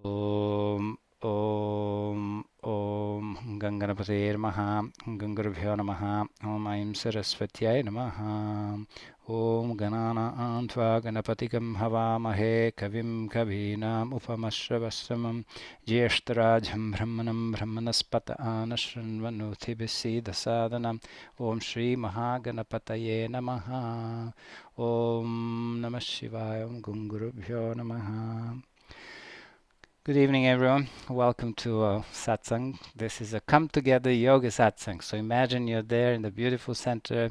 Om Om Om Ganganapate Namaha Gangarabhyo Namaha Om Aim Saraswatyay Namaha Om Ganana Antva Ganapatikam Havamahe Kavim Kavinam Upamashravastamam Jyeshtarajham Brahmanam Brahmanaspata Anashranvanuthibisi Dasadanam Om Shri Mahaganapataye Namaha Om Namah Shivaya Om Gungurubhyo Namaha. Good evening, everyone. Welcome to Satsang. This is a come together yoga satsang. So imagine you're there in the beautiful center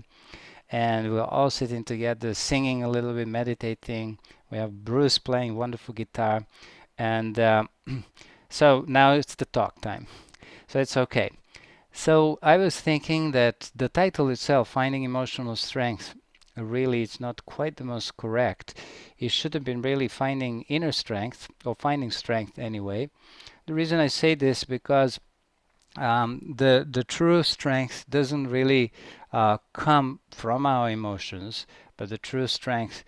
and we're all sitting together, singing a little bit, meditating. We have Bruce playing wonderful guitar. And so now it's the talk time. So it's okay. So I was thinking that the title itself, Finding Emotional Strength, really it's not quite the most correct. It should have been really finding inner strength, or finding strength anyway. The reason I say this because the true strength doesn't really come from our emotions, but the true strength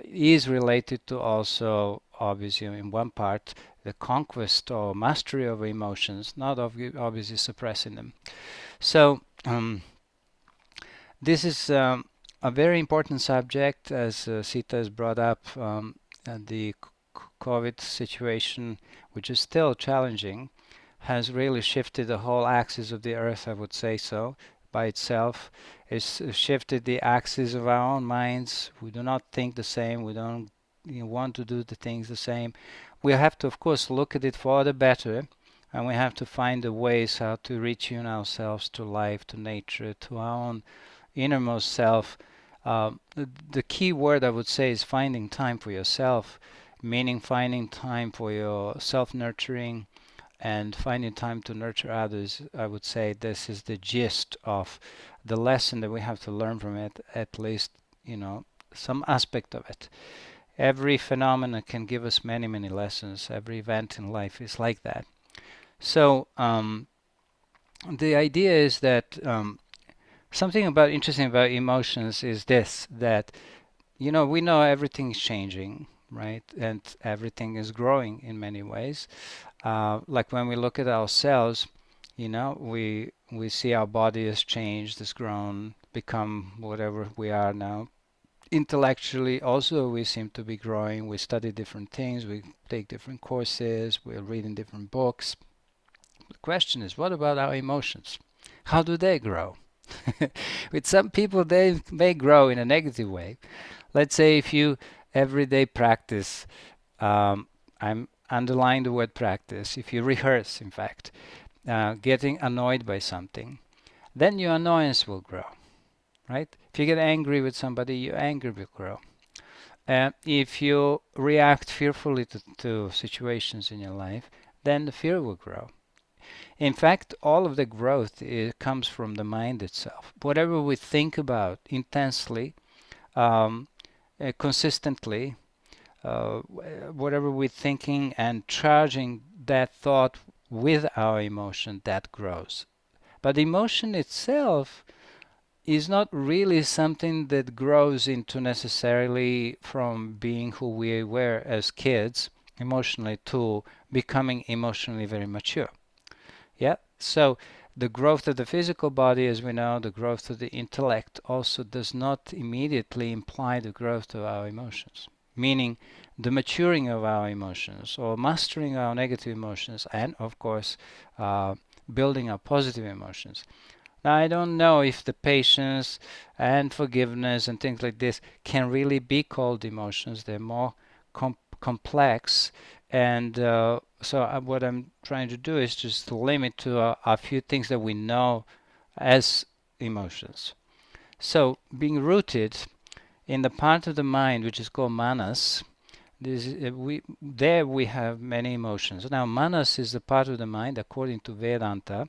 is related to also, obviously, in one part, the conquest or mastery of emotions, not obviously suppressing them. So this is a very important subject, as Sita has brought up, the COVID situation, which is still challenging, has really shifted the whole axis of the Earth, I would say so, by itself. It's shifted the axis of our own minds. We do not think the same. We don't want to do the things the same. We have to, of course, look at it for the better, and we have to find the ways how to retune ourselves to life, to nature, to our own innermost self. The key word I would say is finding time for yourself, meaning finding time for your self-nurturing and finding time to nurture others. I would say this is the gist of the lesson that we have to learn from it, at least, some aspect of it. Every phenomenon can give us many, many lessons. Every event in life is like that. So the idea is that something interesting about emotions is this, that we know everything is changing, right? And everything is growing in many ways. Like when we look at ourselves, we see our body has changed, has grown, become whatever we are now. Intellectually, also, we seem to be growing. We study different things, we take different courses, we're reading different books. The question is, what about our emotions? How do they grow? With some people, they may grow in a negative way. Let's say if you everyday practice, I'm underlying the word practice, if you rehearse, in fact, getting annoyed by something, then your annoyance will grow, right? If you get angry with somebody, your anger will grow. If you react fearfully to situations in your life, then the fear will grow. In fact, all of the growth comes from the mind itself. Whatever we think about intensely, consistently, whatever we're thinking and charging that thought with our emotion, that grows. But emotion itself is not really something that grows into necessarily from being who we were as kids emotionally to becoming emotionally very mature. Yeah. So the growth of the physical body, as we know, the growth of the intellect also does not immediately imply the growth of our emotions, meaning the maturing of our emotions or mastering our negative emotions and, of course, building our positive emotions. Now, I don't know if the patience and forgiveness and things like this can really be called emotions. They're more complex. And so what I'm trying to do is just limit to a few things that we know as emotions. So being rooted in the part of the mind which is called manas, there we have many emotions. Now manas is the part of the mind, according to Vedanta.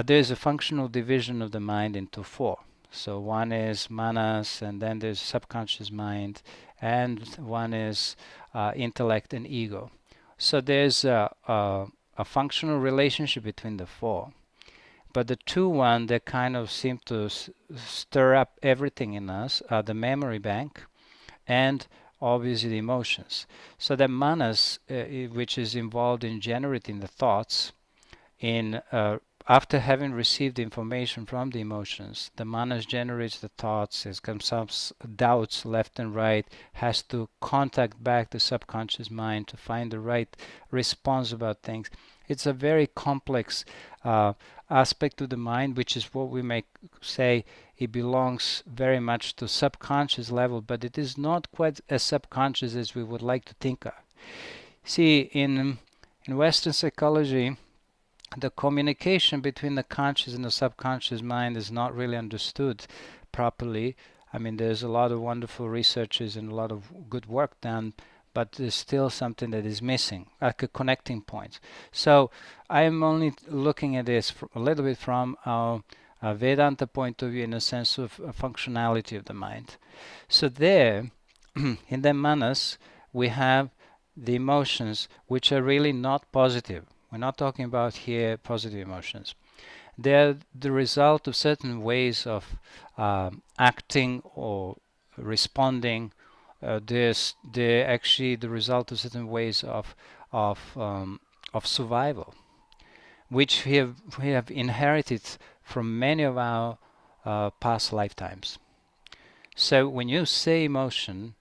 There's a functional division of the mind into four. So one is manas, and then there's subconscious mind, and one is intellect and ego. So there's a functional relationship between the four. But the one that kind of seem to stir up everything in us are the memory bank and obviously the emotions. So the manas, which is involved in generating the thoughts, in after having received information from the emotions, the manas generates the thoughts. There's some doubts left and right, has to contact back the subconscious mind to find the right response about things. It's a very complex aspect to the mind, which is what we may say it belongs very much to subconscious level, but it is not quite as subconscious as we would like to think of. See, in Western psychology, the communication between the conscious and the subconscious mind is not really understood properly. I mean, there's a lot of wonderful researches and a lot of good work done, but there's still something that is missing, like a connecting point. So I'm only looking at this a little bit from our Vedanta point of view, in a sense of functionality of the mind. So there, in the manas, we have the emotions which are really not positive. We're not talking about here positive emotions. They're the result of certain ways of acting or responding. They're actually the result of certain ways of survival, which we have inherited from many of our past lifetimes. So when you say emotion,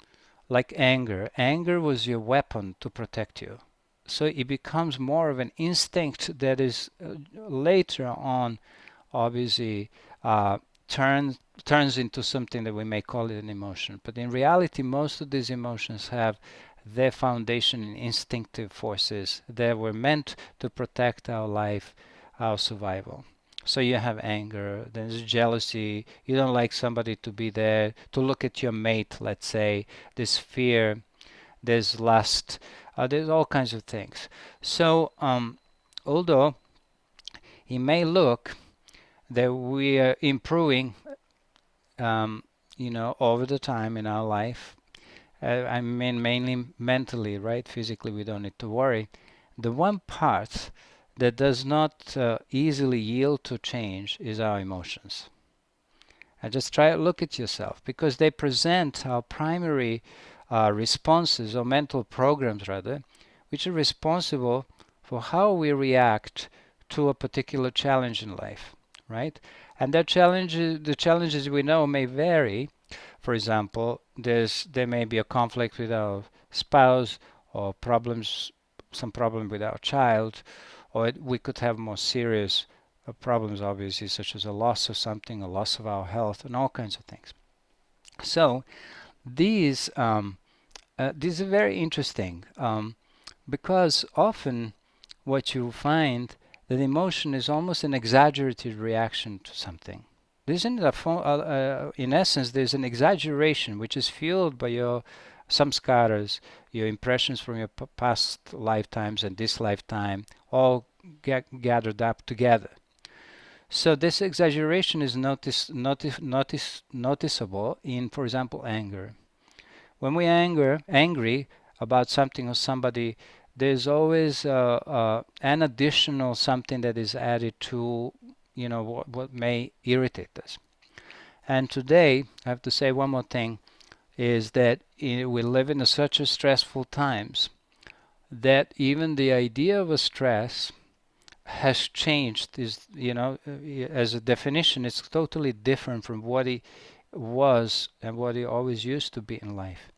like anger was your weapon to protect you. So it becomes more of an instinct that is later on, obviously, turns into something that we may call it an emotion. But in reality, most of these emotions have their foundation in instinctive forces that were meant to protect our life, our survival. So you have anger, there's jealousy, you don't like somebody to be there, to look at your mate, let's say, there's fear, there's lust, there's all kinds of things. So although it may look that we are improving, over the time in our life, I mean mainly mentally, right? Physically, we don't need to worry. The one part that does not easily yield to change is our emotions. And just try to look at yourself, because they present our primary responses, or mental programs rather, which are responsible for how we react to a particular challenge in life, right? And the challenges we know may vary. For example, there may be a conflict with our spouse, or some problem with our child, or we could have more serious problems, obviously, such as a loss of something, a loss of our health, and all kinds of things. So these are very interesting, because often what you find that emotion is almost an exaggerated reaction to something. In essence, there's an exaggeration which is fueled by your samskaras, your impressions from your past lifetimes and this lifetime, all gathered up together. So this exaggeration is noticeable in, for example, anger. When we angry about something or somebody, there's always an additional something that is added to, what may irritate us. And today, I have to say one more thing, is that we live in such a stressful times that even the idea of a stress has changed. As a definition, it's totally different from what it was and what it always used to be in life.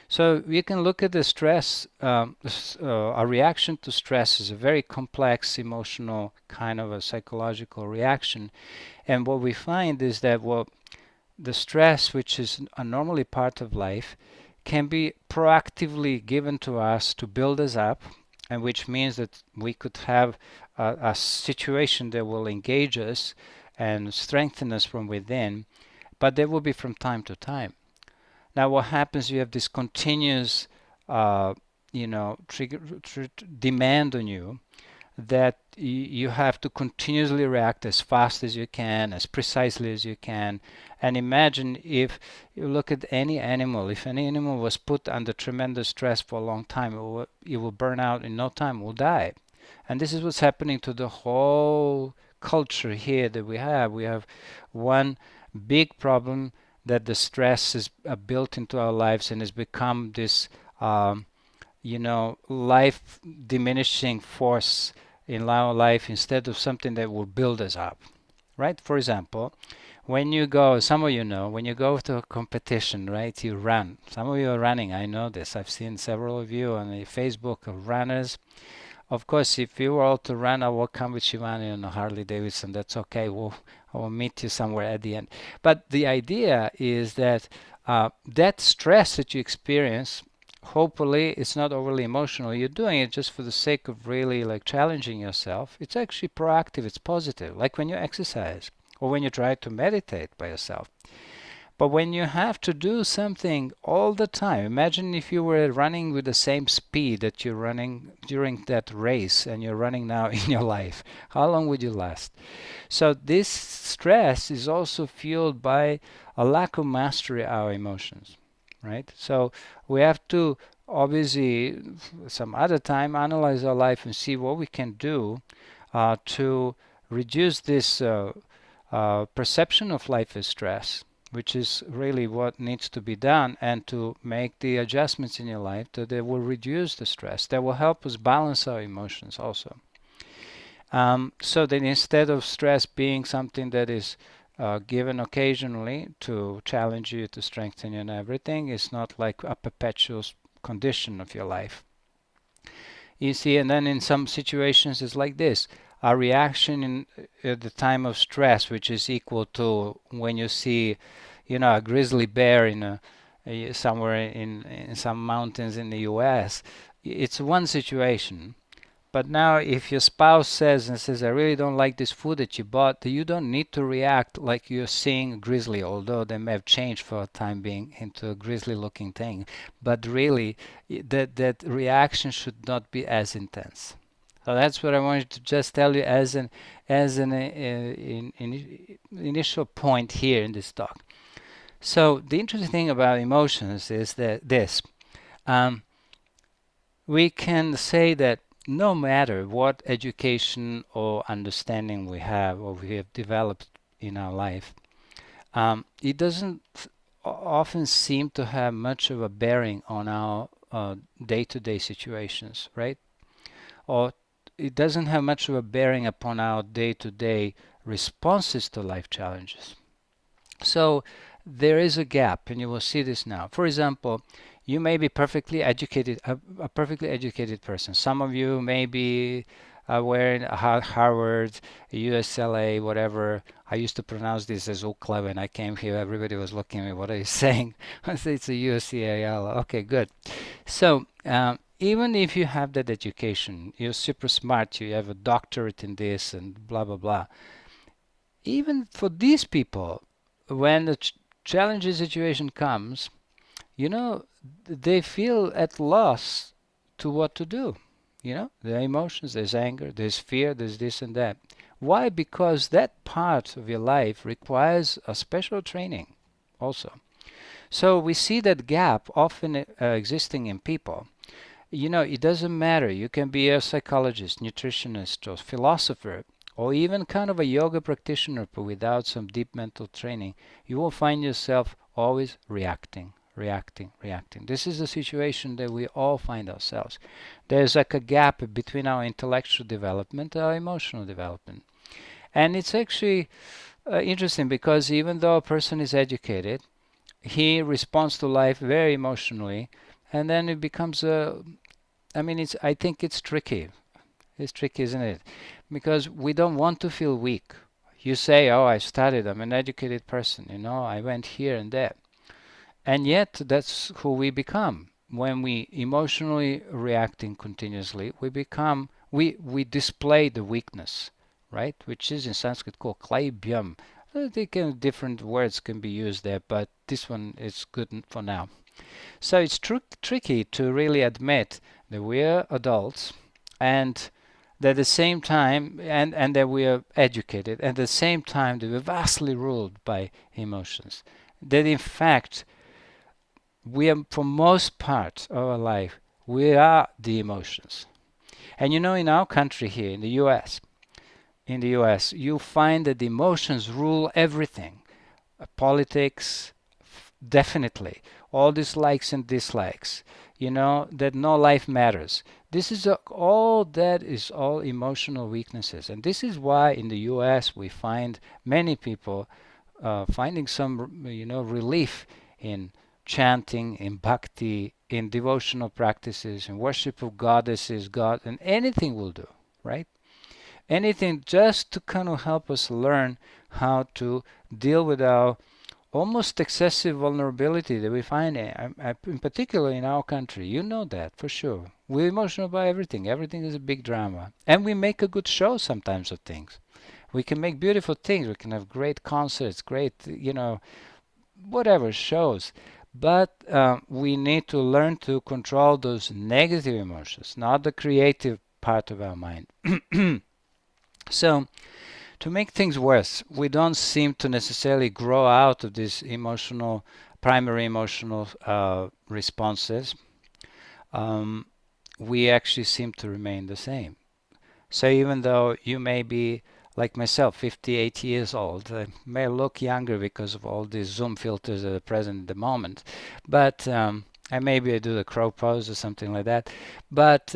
So we can look at the stress, a reaction to stress is a very complex emotional kind of a psychological reaction. And what we find is that the stress, which is normally part of life, can be proactively given to us to build us up, and which means that we could have a situation that will engage us and strengthen us from within, but there will be from time to time. Now what happens, you have this continuous demand on you, that you have to continuously react as fast as you can, as precisely as you can. And imagine if you look at any animal, if any animal was put under tremendous stress for a long time, it will burn out in no time, will die. And this is what's happening to the whole culture here that we have. We have one big problem that the stress is built into our lives and has become this, life diminishing force in our life instead of something that will build us up, right? For example, when you go, some of you know, when you go to a competition, right, you run. Some of you are running, I know this. I've seen several of you on the Facebook of runners. Of course, if you were all to run, I will come with Shivani on a Harley Davidson. That's okay. I will meet you somewhere at the end. But the idea is that that stress that you experience, hopefully it's not overly emotional. You're doing it just for the sake of really like challenging yourself. It's actually proactive. It's positive. Like when you exercise or when you try to meditate by yourself. But when you have to do something all the time, imagine if you were running with the same speed that you're running during that race and you're running now in your life. How long would you last? So this stress is also fueled by a lack of mastery of our emotions, right? So we have to obviously some other time analyze our life and see what we can do to reduce this perception of life as stress, which is really what needs to be done, and to make the adjustments in your life that they will reduce the stress, that will help us balance our emotions also. So that instead of stress being something that is given occasionally to challenge you, to strengthen you and everything, it's not like a perpetual condition of your life. You see, and then in some situations it's like this. A reaction in at the time of stress, which is equal to when you see, a grizzly bear in somewhere in some mountains in the U.S. It's one situation. But now if your spouse says, I really don't like this food that you bought, you don't need to react like you're seeing a grizzly, although they may have changed for a time being into a grizzly looking thing. But really, that reaction should not be as intense. So that's what I wanted to just tell you as an initial point here in this talk. So the interesting thing about emotions is that um, we can say that no matter what education or understanding we have or we have developed in our life, it doesn't often seem to have much of a bearing on our day-to-day situations, right? Or it doesn't have much of a bearing upon our day-to-day responses to life challenges. So there is a gap, and you will see this now. For example, you may be perfectly educated, a perfectly educated person. Some of you may be aware in Harvard, USLA, whatever. I used to pronounce this as UCLA when I came here. Everybody was looking at me, what are you saying? I say it's a UCAL. Okay, good. So even if you have that education, you're super smart, you have a doctorate in this and blah, blah, blah. Even for these people, when the challenging situation comes, they feel at loss to what to do. Their emotions, there's anger, there's fear, there's this and that. Why? Because that part of your life requires a special training also. So we see that gap often existing in people. It doesn't matter. You can be a psychologist, nutritionist, or philosopher, or even kind of a yoga practitioner, but without some deep mental training. You will find yourself always reacting. This is the situation that we all find ourselves. There's like a gap between our intellectual development and our emotional development. And it's actually interesting because even though a person is educated, he responds to life very emotionally, and then it becomes I think it's tricky. It's tricky, isn't it? Because we don't want to feel weak. You say, oh, I studied, I'm an educated person, I went here and there. And yet that's who we become. When we emotionally reacting continuously, we display the weakness, right? Which is in Sanskrit called klaibyam. Different words can be used there, but this one is good for now. So it's tricky to really admit that we're adults and that at the same time, and that we are educated, and at the same time that we're vastly ruled by emotions. That in fact, we are, for most part of our life, we are the emotions. And in our country here, in the US, you find that the emotions rule everything. Politics, definitely. All these likes and dislikes, that no life matters. This is all that is all emotional weaknesses. And this is why in the US we find many people finding some, relief in chanting, in bhakti, in devotional practices, in worship of goddesses, God, and anything will do, right? Anything just to kind of help us learn how to deal with our almost excessive vulnerability that we find in particular in our country. You know that for sure. We're emotional about everything. Everything is a big drama. And we make a good show sometimes of things. We can make beautiful things. We can have great concerts, great, whatever shows. But we need to learn to control those negative emotions, not the creative part of our mind. So, to make things worse, we don't seem to necessarily grow out of these primary emotional responses. Um, we actually seem to remain the same. So even though you may be like myself, 58 years old, I may look younger because of all these Zoom filters that are present at the moment, but I maybe I do the crow pose or something like that. But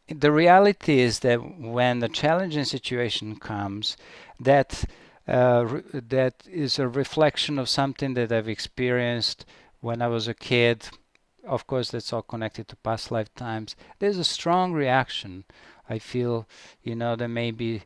the reality is that when the challenging situation comes, that that is a reflection of something that I've experienced when I was a kid. Of course, that's all connected to past lifetimes. There's a strong reaction. I feel, there may be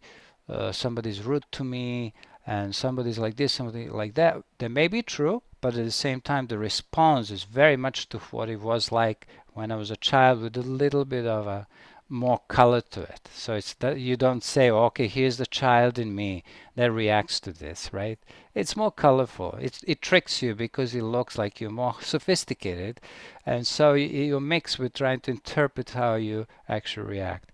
somebody's rude to me, and somebody's like this, somebody like that. That may be true, but at the same time, the response is very much to what it was like when I was a child, with a little bit of a more color to it. So it's that you don't say, oh, okay, here's the child in me that reacts to this, right? It's more colorful. It tricks you because it looks like you're more sophisticated, and so you mix with trying to interpret how you actually react.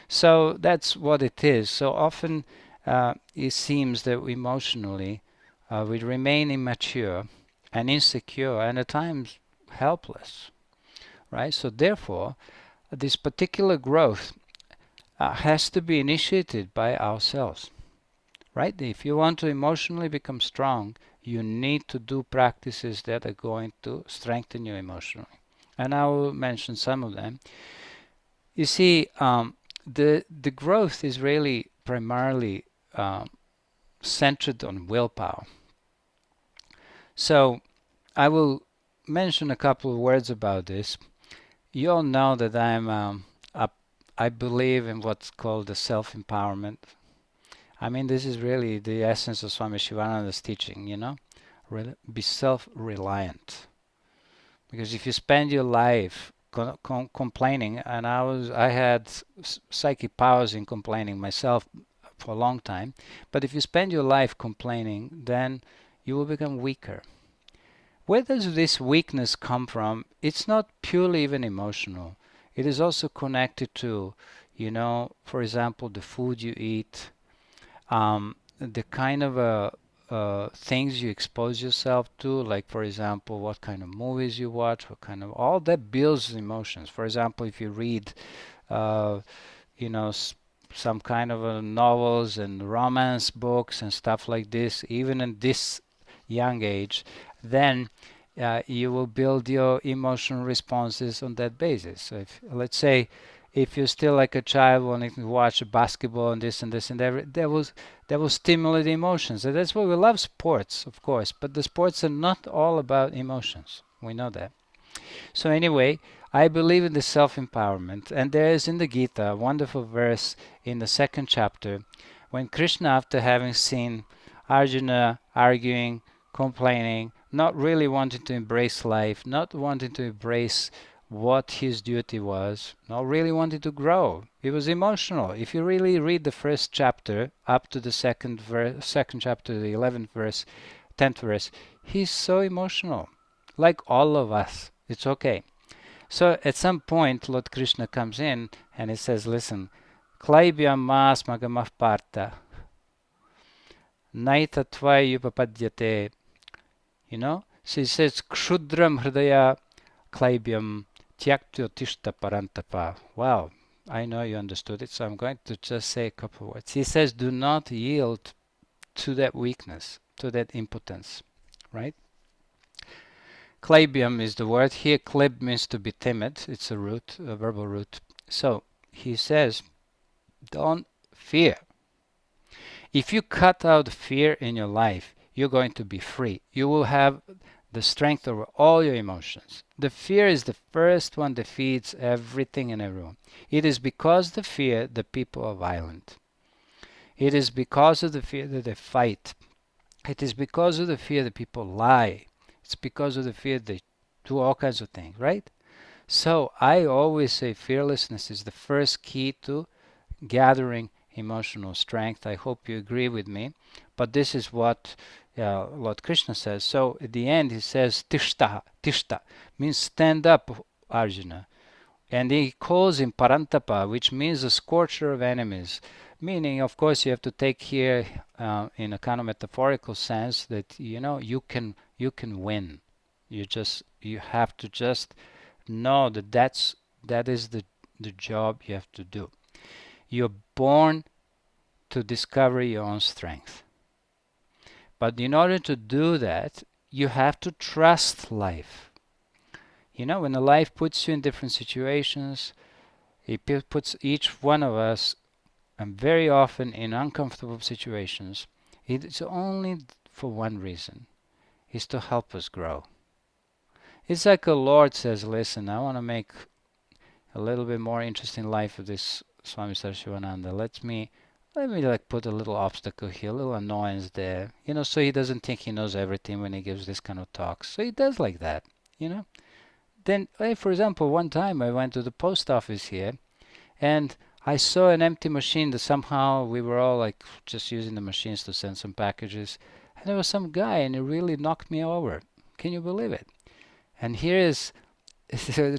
So that's what it is. So often it seems that emotionally we remain immature and insecure, and at times helpless, right? So therefore, this particular growth has to be initiated by ourselves, right? If you want to emotionally become strong, you need to do practices that are going to strengthen you emotionally. And I will mention some of them. You see, the growth is really primarily centered on willpower. So I will mention a couple of words about this. You all know that I believe in what's called the self-empowerment. I mean, this is really the essence of Swami Shivananda's teaching, be self-reliant. Because if you spend your life complaining, and I had psychic powers in complaining myself for a long time, but if you spend your life complaining, then you will become weaker. Where does this weakness come from? It's not purely even emotional. It is also connected to, for example, the food you eat, the kind of things you expose yourself to, like for example, what kind of movies you watch, what kind of all that builds emotions. For example, if you read, uh, you know, some kind of novels and romance books and stuff like this, even in this young age, then you will build your emotional responses on that basis. So if, let's say, if you're still like a child wanting to watch basketball and this and this and that will stimulate emotions. And that's why we love sports, of course. But the sports are not all about emotions. We know that. So anyway, I believe in the self-empowerment. And there is in the Gita a wonderful verse in the second chapter when Krishna, after having seen Arjuna arguing, complaining, not really wanting to embrace life, not wanting to embrace what his duty was, not really wanting to grow. He was emotional. If you really read the first chapter up to the second chapter, the 11th verse, 10th verse, he's so emotional, like all of us. It's okay. So at some point, Lord Krishna comes in and he says, listen, Klaibhyam mas magamah partha, naita tvai upapadyate. So he says, Kshudram hridaya Klaibhyam tyaktyo tishta parantapa. Wow, I know you understood it, so I'm going to just say a couple of words. He says, do not yield to that weakness, to that impotence, right? Klebium is the word here. Kleb means to be timid. It's a root, a verbal root. So he says, don't fear. If you cut out fear in your life, you're going to be free. You will have the strength over all your emotions. The fear is the first one that feeds everything and everyone. It is because of the fear that people are violent. It is because of the fear that they fight. It is because of the fear that people lie. It's because of the fear they do all kinds of things, right? So I always say fearlessness is the first key to gathering emotional strength. I hope you agree with me. But this is what Lord Krishna says. So at the end he says Tishta. Tishta means stand up, Arjuna. And he calls him Parantapa, which means a scorcher of enemies. Meaning, of course, you have to take here in a kind of metaphorical sense that you can win. You have to just know that that is the job you have to do. You're born to discover your own strength. But in order to do that, you have to trust life. When the life puts you in different situations, it puts each one of us, and very often in uncomfortable situations, it's only for one reason, is to help us grow. It's like a Lord says, listen, I want to make a little bit more interesting life of this Swami Sadasivananda. Let me like put a little obstacle here, a little annoyance there, so he doesn't think he knows everything when he gives this kind of talks. So he does like that, you know. Then, for example, one time I went to the post office here, and I saw an empty machine that somehow we were all like just using the machines to send some packages, and there was some guy, and he really knocked me over. Can you believe it? And here is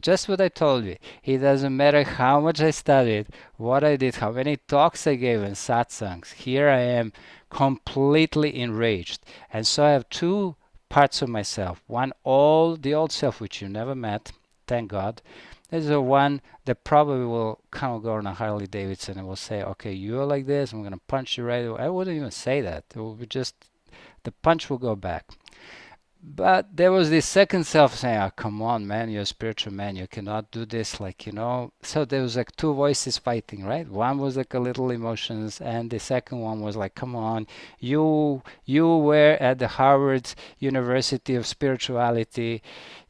just what I told you. It doesn't matter how much I studied, what I did, how many talks I gave in satsangs. Here I am completely enraged. And so I have two parts of myself. One, the old self, which you never met, thank God. There's the one that probably will kind of go on a Harley Davidson and will say, okay, you're like this, I'm going to punch you right away. I wouldn't even say that. It will be just, the punch will go back. But there was this second self saying, oh, come on, man, you're a spiritual man. You cannot do this, So there was like two voices fighting, right? One was like a little emotions, and the second one was like, come on, you were at the Harvard University of Spirituality,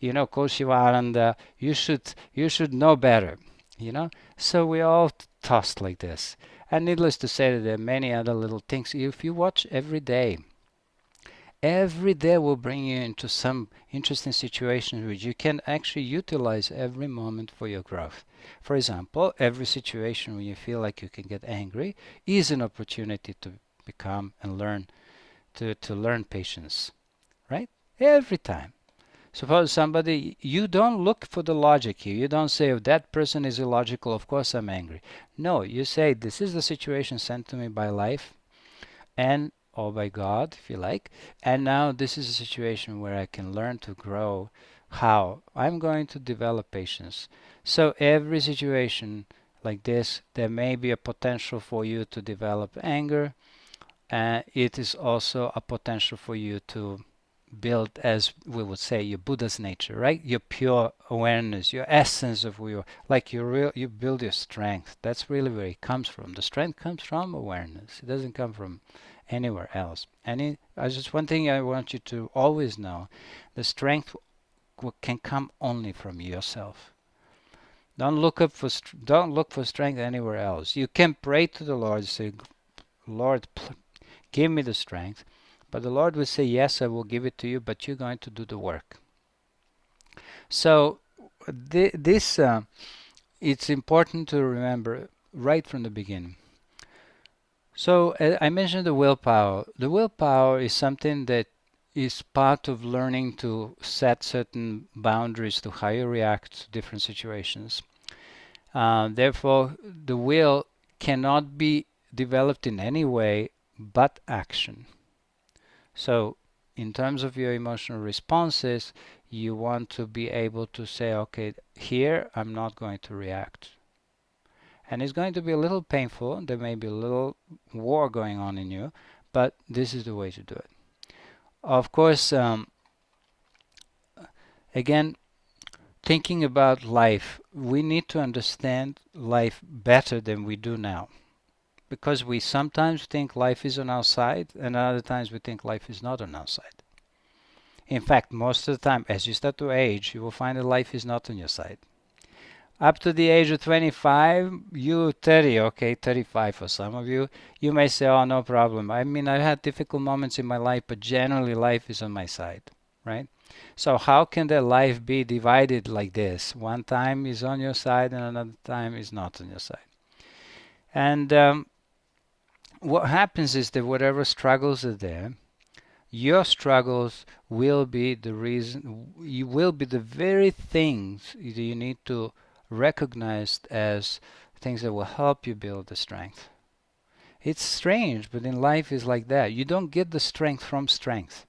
Koshivananda. You should know better, So we all tossed like this. And needless to say that there are many other little things. If you watch every day will bring you into some interesting situations which you can actually utilize every moment for your growth. For example, every situation when you feel like you can get angry is an opportunity to become and learn to learn patience, right? Every time. Suppose somebody, you don't look for the logic here. You don't say, if that person is illogical, of course I'm angry. No, you say, this is the situation sent to me by life, or by God, if you like. And now this is a situation where I can learn to grow. How? I'm going to develop patience. So every situation like this, there may be a potential for you to develop anger. And it is also a potential for you to build, as we would say, your Buddha's nature, right? Your pure awareness, your essence of who you are. Like you build your strength. That's really where it comes from. The strength comes from awareness. It doesn't come from anywhere else. Just one thing I want you to always know: the strength can come only from yourself. Don't look for strength anywhere else. You can pray to the Lord, say, Lord, give me the strength. But the Lord will say, yes, I will give it to you, but you're going to do the work. So it's important to remember right from the beginning. So I mentioned the willpower. The willpower is something that is part of learning to set certain boundaries to how you react to different situations. Therefore, the will cannot be developed in any way but action. So in terms of your emotional responses, you want to be able to say, okay, here I'm not going to react. And it's going to be a little painful. There may be a little war going on in you, but this is the way to do it. Of course, Again, thinking about life, we need to understand life better than we do now. Because we sometimes think life is on our side, and other times we think life is not on our side. In fact, most of the time, as you start to age, you will find that life is not on your side. Up to the age of 25, you 30, okay, 35 for some of you, you may say, oh, no problem. I mean, I've had difficult moments in my life, but generally life is on my side, right? So how can that life be divided like this? One time is on your side and another time is not on your side. And what happens is that whatever struggles are there, your struggles will be the reason, you will be the very things that you need to recognize as things that will help you build the strength. It's strange, but in life is like that. You don't get the strength from strength.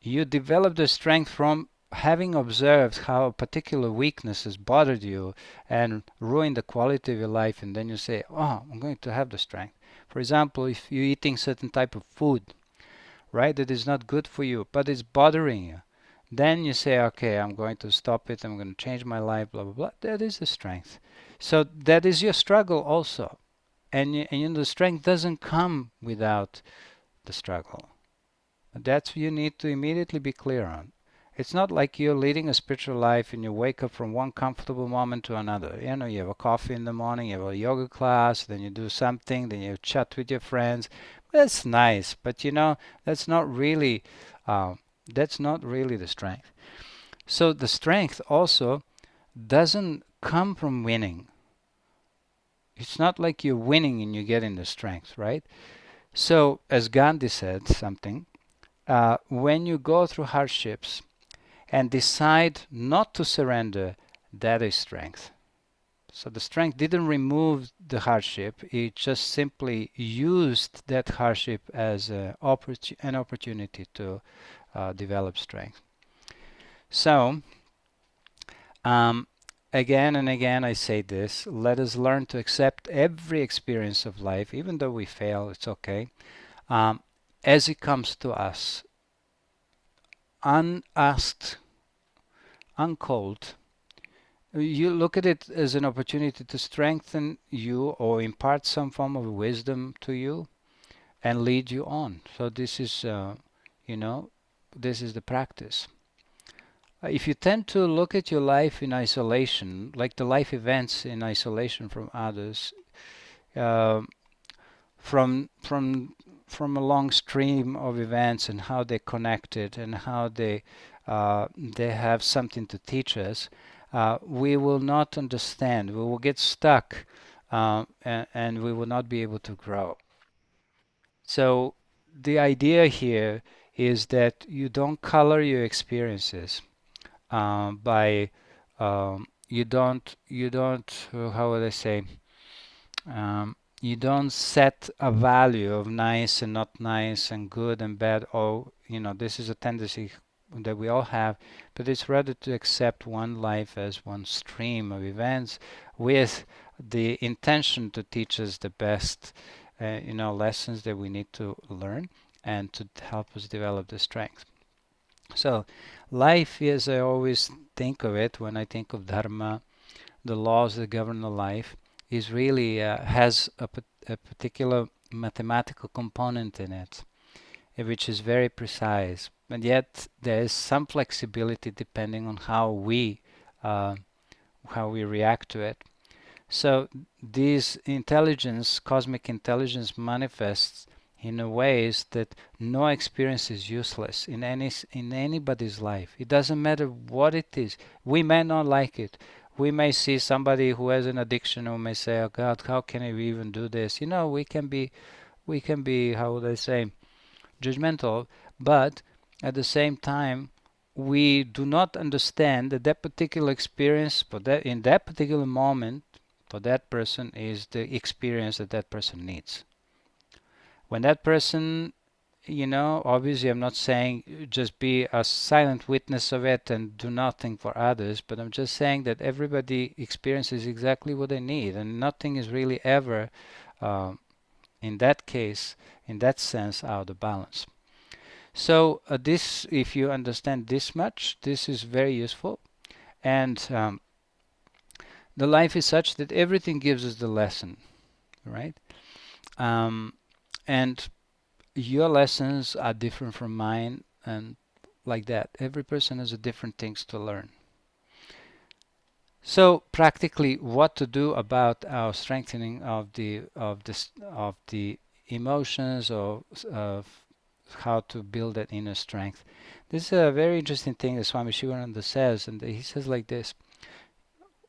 You develop the strength from having observed how a particular weakness has bothered you and ruined the quality of your life, and then you say, oh, I'm going to have the strength. For example, if you're eating certain type of food, right, that is not good for you, but it's bothering you, then you say, okay, I'm going to stop it, I'm going to change my life, blah, blah, blah. That is the strength. So that is your struggle also. And the strength doesn't come without the struggle. That's you need to immediately be clear on. It's not like you're leading a spiritual life and you wake up from one comfortable moment to another. You know, you have a coffee in the morning, you have a yoga class, then you do something, then you chat with your friends. That's nice, but you know, that's not really the strength. So the strength also doesn't come from winning. It's not like you're winning and you're getting the strength, right? So as Gandhi said something, when you go through hardships and decide not to surrender, that is strength. So the strength didn't remove the hardship, it just simply used that hardship as an opportunity to develop strength. So, um, again and again I say this, let us learn to accept every experience of life, even though we fail, it's okay, as it comes to us, unasked, uncalled. You look at it as an opportunity to strengthen you or impart some form of wisdom to you and lead you on. So this is, you know, this is the practice. If you tend to look at your life in isolation, like the life events in isolation from others, uh, from from a long stream of events and how they're connected and how they have something to teach us, we will not understand. We will get stuck, and we will not be able to grow. So the idea here is that you don't color your experiences by you don't how would I say, you don't set a value of nice and not nice and good and bad. Or this is a tendency that we all have, but it's rather to accept one life as one stream of events with the intention to teach us the best lessons that we need to learn and to help us develop the strength. So life is, I always think of it when I think of dharma, the laws that govern the life, is really has a particular mathematical component in it, which is very precise. And yet there is some flexibility depending on uh, how we react to it. So this intelligence, cosmic intelligence, manifests in a ways that no experience is useless in anybody's life. It doesn't matter what it is. We may not like it. We may see somebody who has an addiction who may say, "Oh God, how can I even do this?" We can be, how would I say, judgmental, but at the same time, we do not understand that that particular experience for that in that particular moment for that person is the experience that that person needs. When that person, obviously I'm not saying just be a silent witness of it and do nothing for others, but I'm just saying that everybody experiences exactly what they need, and nothing is really ever, uh, in that case, in that sense, out of balance. So this, if you understand this much, this is very useful. And the life is such that everything gives us the lesson, right? Um, and your lessons are different from mine, and like that. Every person has a different things to learn. So practically, what to do about our strengthening of the emotions, or of how to build that inner strength. This is a very interesting thing that Swami Shivananda says, and he says like this.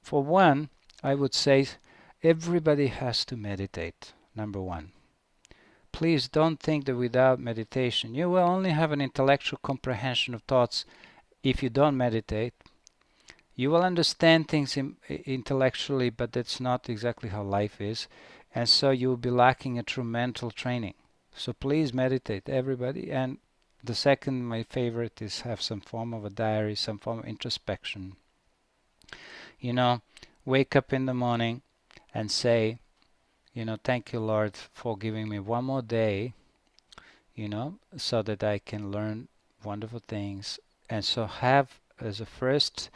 For one, I would say everybody has to meditate. Number one. Please don't think that without meditation you will only have an intellectual comprehension of thoughts. If you don't meditate, you will understand things intellectually, but that's not exactly how life is. And so you will be lacking a true mental training. So please meditate, everybody. And the second, my favorite, is have some form of a diary, some form of introspection. You know, wake up in the morning and say, thank you, Lord, for giving me one more day, so that I can learn wonderful things. And so have as a first,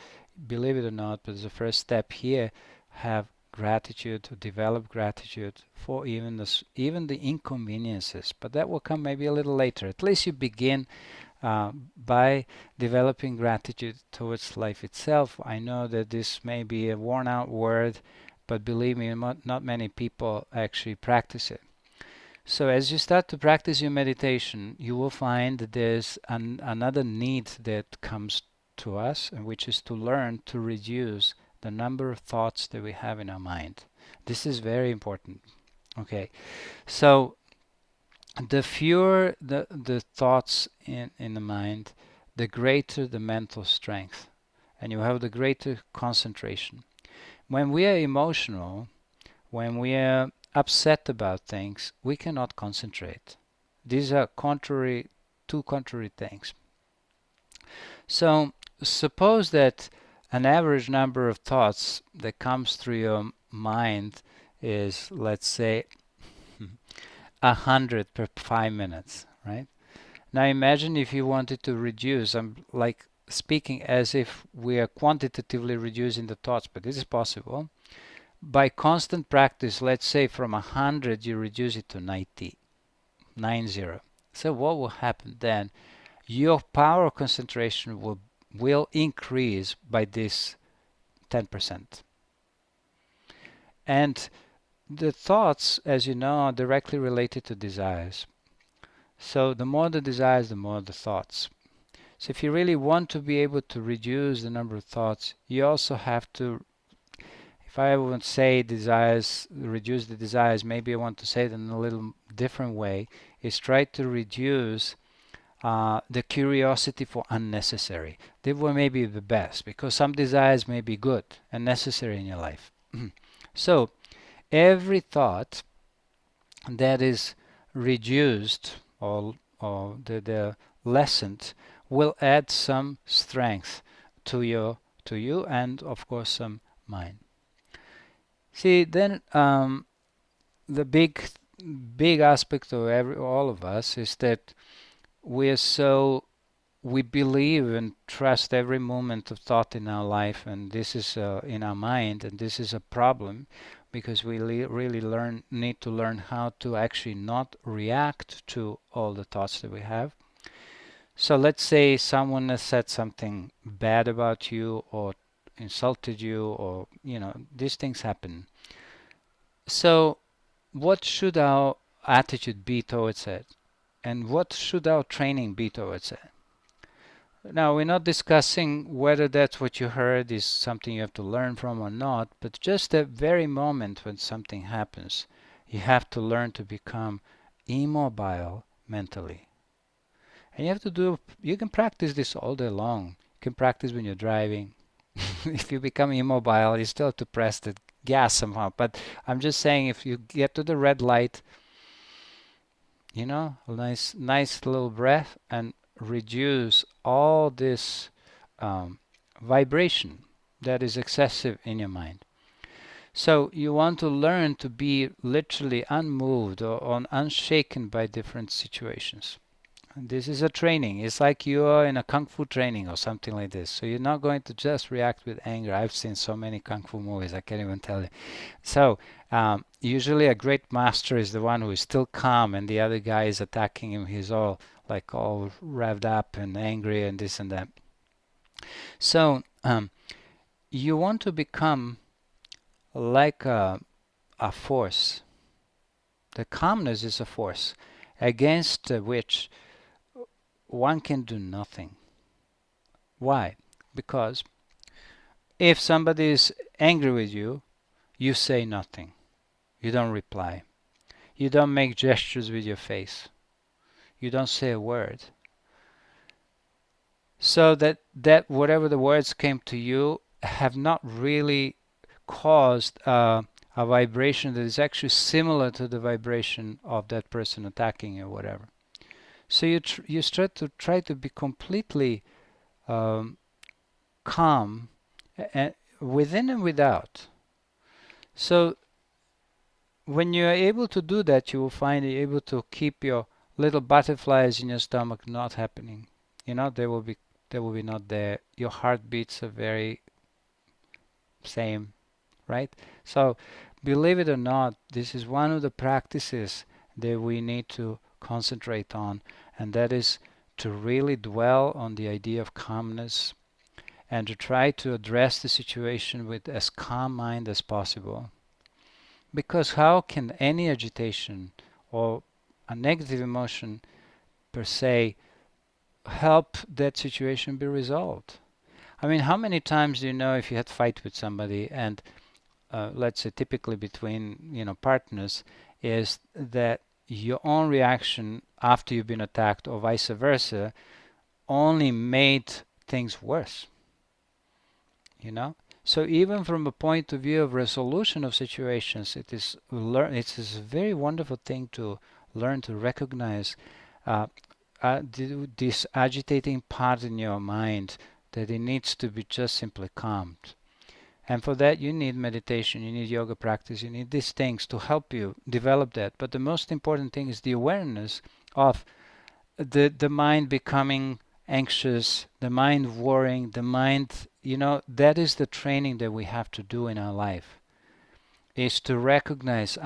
believe it or not, but as a first step here, have gratitude, to develop gratitude for even the inconveniences. But that will come maybe a little later. At least you begin by developing gratitude towards life itself. I know that this may be a worn out word, but believe me, not many people actually practice it. So as you start to practice your meditation, you will find that there's another need that comes to us, and which is to learn to reduce the number of thoughts that we have in our mind. This is very important. Okay, so the fewer the thoughts in the mind, the greater the mental strength, and you have the greater concentration. When we are emotional, when we are upset about things, we cannot concentrate. These are two contrary things. So suppose that an average number of thoughts that comes through your mind is, let's say, 100 per 5 minutes, right? Now imagine if you wanted to reduce, I'm like speaking as if we are quantitatively reducing the thoughts, but this is possible. By constant practice, let's say from 100 you reduce it to 90. So what will happen then? Your power of concentration will increase by this 10%. And the thoughts, as you know, are directly related to desires. So the more the desires, the more the thoughts. So if you really want to be able to reduce the number of thoughts, you also have to, if I would say desires, reduce the desires, maybe I want to say it in a little different way, is try to reduce the curiosity for unnecessary. They were maybe the best, because some desires may be good and necessary in your life. So every thought that is reduced, or the lessened, will add some strength to you, and of course some mind. See, then the big aspect of all of us is that we believe and trust every moment of thought in our life, and this is in our mind, and this is a problem, because we really need to learn how to actually not react to all the thoughts that we have. So let's say someone has said something bad about you, or insulted you, or these things happen. So what should our attitude be towards it, and what should our training be towards it? Now, we're not discussing whether that's what you heard is something you have to learn from or not, but just the very moment when something happens, you have to learn to become immobile mentally. And you can practice this all day long. You can practice when you're driving. If you become immobile, you still have to press the gas somehow. But I'm just saying, if you get to the red light, a nice little breath, and reduce all this vibration that is excessive in your mind. So you want to learn to be literally unmoved or unshaken by different situations. This is a training. It's like you are in a kung fu training or something like this. So you're not going to just react with anger. I've seen so many kung fu movies, I can't even tell you. So usually a great master is the one who is still calm and the other guy is attacking him. He's all like all revved up and angry and this and that. So you want to become like a force. The calmness is a force against which one can do nothing. Why? Because if somebody is angry with you, you say nothing. You don't reply. You don't make gestures with your face. You don't say a word. So that whatever the words came to you have not really caused a vibration that is actually similar to the vibration of that person attacking you or whatever. So you try to be completely calm within and without. So when you're able to do that, you will find you're able to keep your little butterflies in your stomach not happening. They will be not there. Your heartbeats are very same, right? So believe it or not, this is one of the practices that we need to concentrate on, and that is to really dwell on the idea of calmness and to try to address the situation with as calm mind as possible. Because how can any agitation or a negative emotion per se help that situation be resolved? I mean, how many times do you know if you had a fight with somebody and let's say typically between partners is that your own reaction after you've been attacked or vice versa only made things worse, you know? So even from a point of view of resolution of situations, it is a very wonderful thing to learn to recognize uh, this agitating part in your mind that it needs to be just simply calmed. And for that, you need meditation, you need yoga practice, you need these things to help you develop that. But the most important thing is the awareness of the mind becoming anxious, the mind worrying, the mind, that is the training that we have to do in our life. Is to recognize,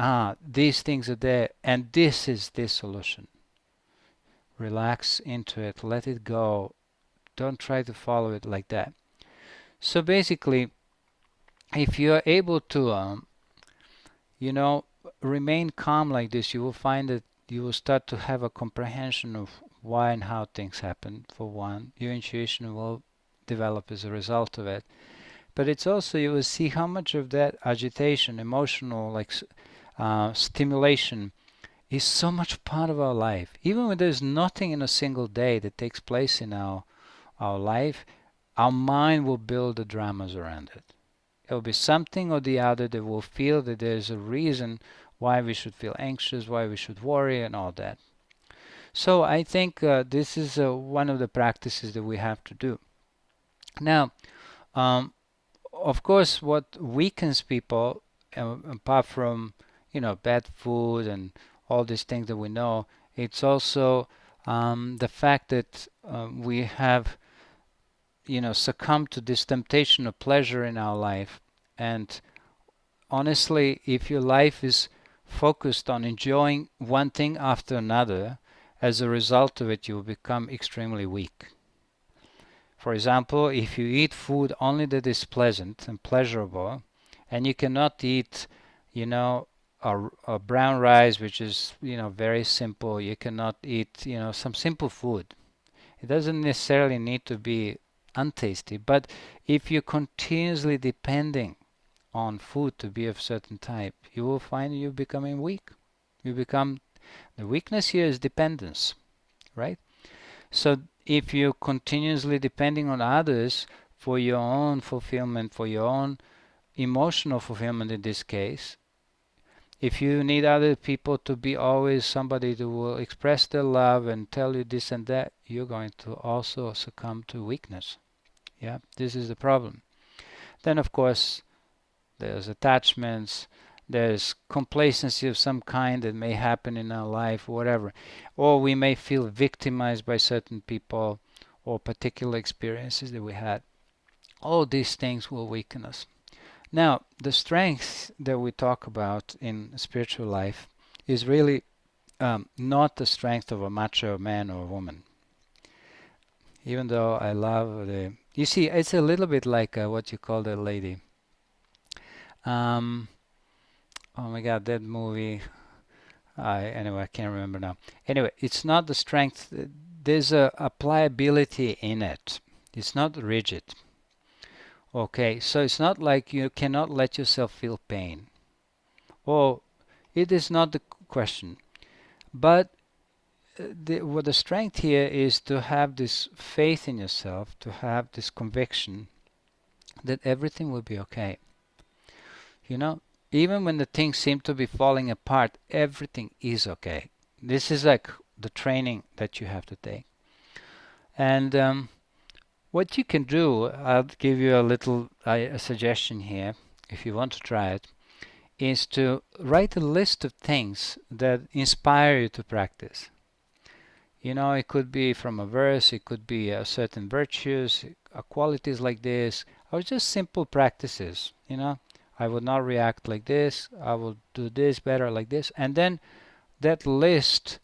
these things are there, and this is the solution. Relax into it, let it go. Don't try to follow it like that. So basically, if you are able to, remain calm like this, you will find that you will start to have a comprehension of why and how things happen. For one, your intuition will develop as a result of it. But it's also, you will see how much of that agitation, emotional, stimulation, is so much part of our life. Even when there's nothing in a single day that takes place in our life, our mind will build the dramas around it. It will be something or the other that will feel that there's a reason why we should feel anxious, why we should worry, and all that. So I think this is one of the practices that we have to do. Now, of course, what weakens people, apart from bad food and all these things that we know, it's also the fact that we have succumb to this temptation of pleasure in our life. And honestly, if your life is focused on enjoying one thing after another, as a result of it, you will become extremely weak. For example, if you eat food only that is pleasant and pleasurable, and you cannot eat, a brown rice, which is, very simple, you cannot eat, some simple food. It doesn't necessarily need to be untasty, but if you're continuously depending on food to be of certain type, you will find you becoming weak. The weakness here is dependence, right? So if you're continuously depending on others for your own fulfillment, for your own emotional fulfillment in this case, if you need other people to be always somebody who will express their love and tell you this and that, you're going to also succumb to weakness. Yeah, this is the problem. Then of course there's attachments, there's complacency of some kind that may happen in our life, whatever. Or we may feel victimized by certain people or particular experiences that we had. All these things will weaken us. Now, the strength that we talk about in spiritual life is really not the strength of a macho man or woman. Even though I love the, you see, it's a little bit like what you call the lady. Um, oh my God, that movie. Anyway, I can't remember now. Anyway, it's not the strength. There's a pliability in it. It's not rigid. Okay, so it's not like you cannot let yourself feel pain. Oh, it is not the question. But what the strength here is to have this faith in yourself, to have this conviction that everything will be okay. You know, even when the things seem to be falling apart, everything is okay. This is like the training that you have to take. And what you can do, I'll give you a little a suggestion here, if you want to try it, is to write a list of things that inspire you to practice. You know, it could be from a verse, it could be certain virtues, qualities like this, or just simple practices. You know, I would not react like this, I will do this better like this. And then that list,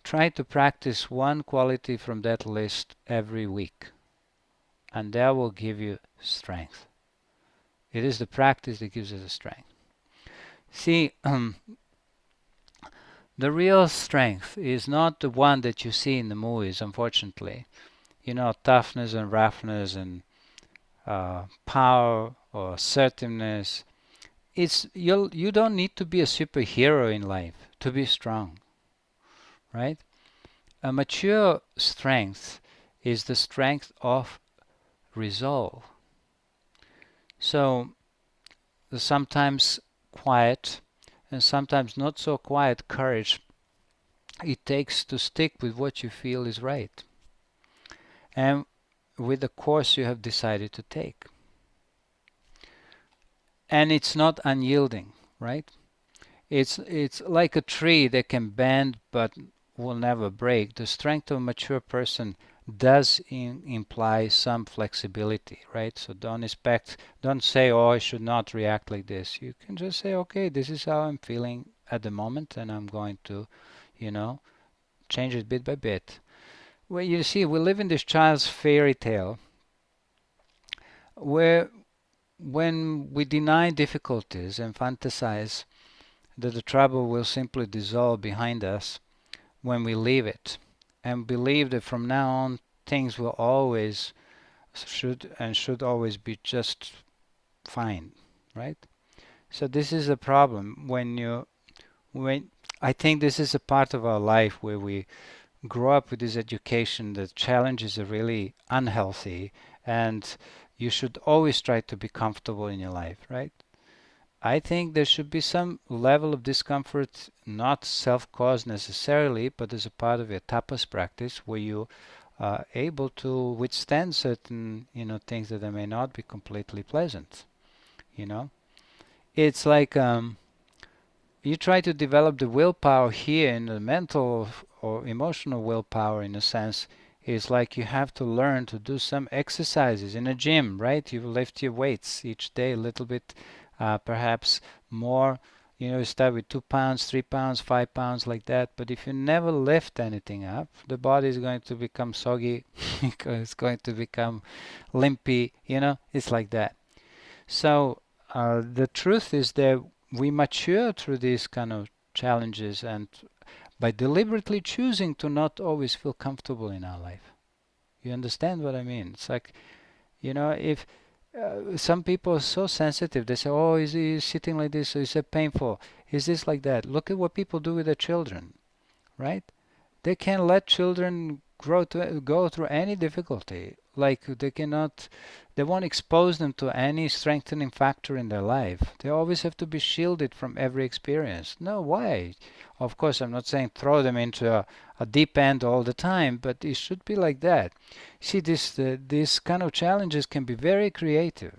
try to practice one quality from that list every week. And that will give you strength. It is the practice that gives us the strength. See, the real strength is not the one that you see in the movies, unfortunately. You know, toughness and roughness and power or assertiveness. You don't need to be a superhero in life to be strong, right? A mature strength is the strength of resolve. So the sometimes quiet and sometimes not so quiet courage it takes to stick with what you feel is right and with the course you have decided to take. And it's not unyielding, right? It's like a tree that can bend but will never break. The strength of a mature person does imply some flexibility, right? So don't say, oh, I should not react like this. You can just say, okay, this is how I'm feeling at the moment, and I'm going to, you know, change it bit by bit. Well, you see, we live in this child's fairy tale where when we deny difficulties and fantasize that the trouble will simply dissolve behind us when we leave it and believe that from now on things will always should always be just fine, right? So this is a problem when I think this is a part of our life where we grow up with this education that challenges are really unhealthy and you should always try to be comfortable in your life, right? I think there should be some level of discomfort, not self-caused necessarily, but as a part of your tapas practice where you are able to withstand certain, things that may not be completely pleasant, you know. It's like you try to develop the willpower here in the mental or emotional willpower in a sense. It's like you have to learn to do some exercises in a gym, right? You lift your weights each day a little bit, perhaps more. You start with 2 pounds, 3 pounds, 5 pounds like that. But if you never lift anything up, the body is going to become soggy. It's going to become limpy. It's like that. So the truth is that we mature through these kind of challenges and by deliberately choosing to not always feel comfortable in our life. You understand what I mean? It's like, if some people are so sensitive, they say, oh, is he sitting like this? Is it painful? Is this like that? Look at what people do with their children, right? They can't let children go through any difficulty. Like they won't expose them to any strengthening factor in their life. They always have to be shielded from every experience. No, why? Of course, I'm not saying throw them into a deep end all the time, but it should be like that. See, these kind of challenges can be very creative.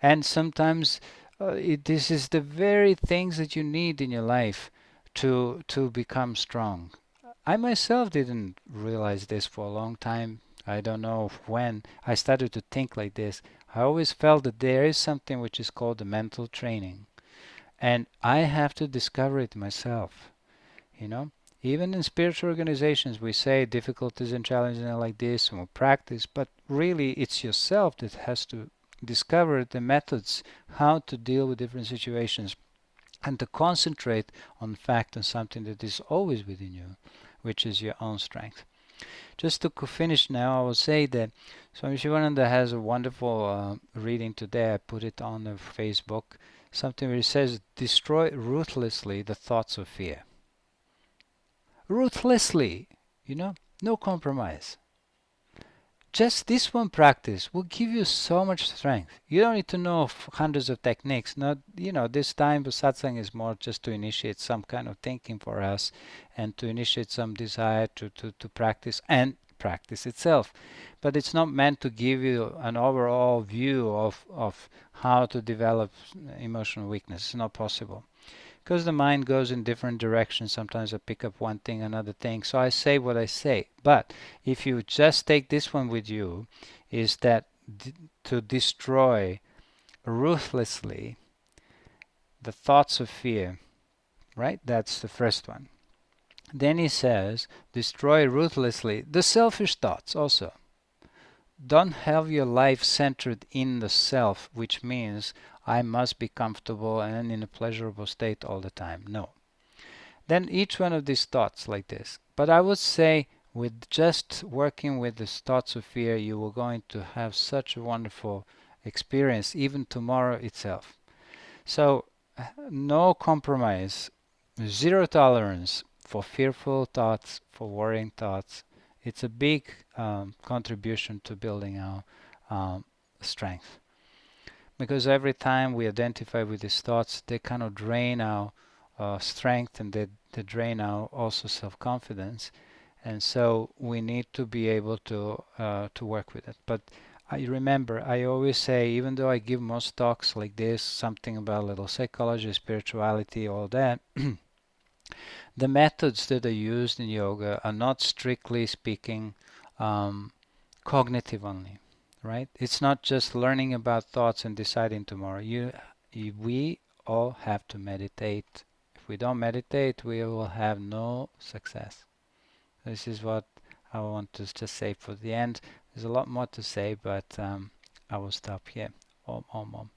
And sometimes This is the very things that you need in your life to become strong. I myself didn't realize this for a long time. I don't know when I started to think like this. I always felt that there is something which is called the mental training, and I have to discover it myself. You know, even in spiritual organizations, we say difficulties and challenges are like this, and we practice, but really, it's yourself that has to discover the methods how to deal with different situations and to concentrate on fact on something that is always within you, which is your own strength. Just to finish now, I will say that Swami Shivananda has a wonderful reading today. I put it on the Facebook. Something where he says, "Destroy ruthlessly the thoughts of fear." Ruthlessly, you know, no compromise. Just this one practice will give you so much strength. You don't need to know hundreds of techniques. Not, this time the satsang is more just to initiate some kind of thinking for us and to initiate some desire to practice and practice itself. But it's not meant to give you an overall view of how to develop emotional weakness. It's not possible because the mind goes in different directions. Sometimes I pick up one thing, another thing. So I say what I say. But if you just take this one with you, is that to destroy ruthlessly the thoughts of fear, right? That's the first one. Then he says, destroy ruthlessly the selfish thoughts also. Don't have your life centered in the self, which means I must be comfortable and in a pleasurable state all the time. No. Then each one of these thoughts like this. But I would say with just working with the thoughts of fear, you are going to have such a wonderful experience, even tomorrow itself. So no compromise, zero tolerance for fearful thoughts, for worrying thoughts. It's a big contribution to building our strength. Because every time we identify with these thoughts, they kind of drain our strength and they drain our also self-confidence. And so we need to be able to work with it. But I remember, I always say, even though I give most talks like this, something about little psychology, spirituality, all that, the methods that are used in yoga are not strictly speaking um, cognitive only, right? It's not just learning about thoughts and deciding tomorrow. We all have to meditate. If we don't meditate, we will have no success. This is what I want to just say for the end. There's a lot more to say, but I will stop here. Om, om, om.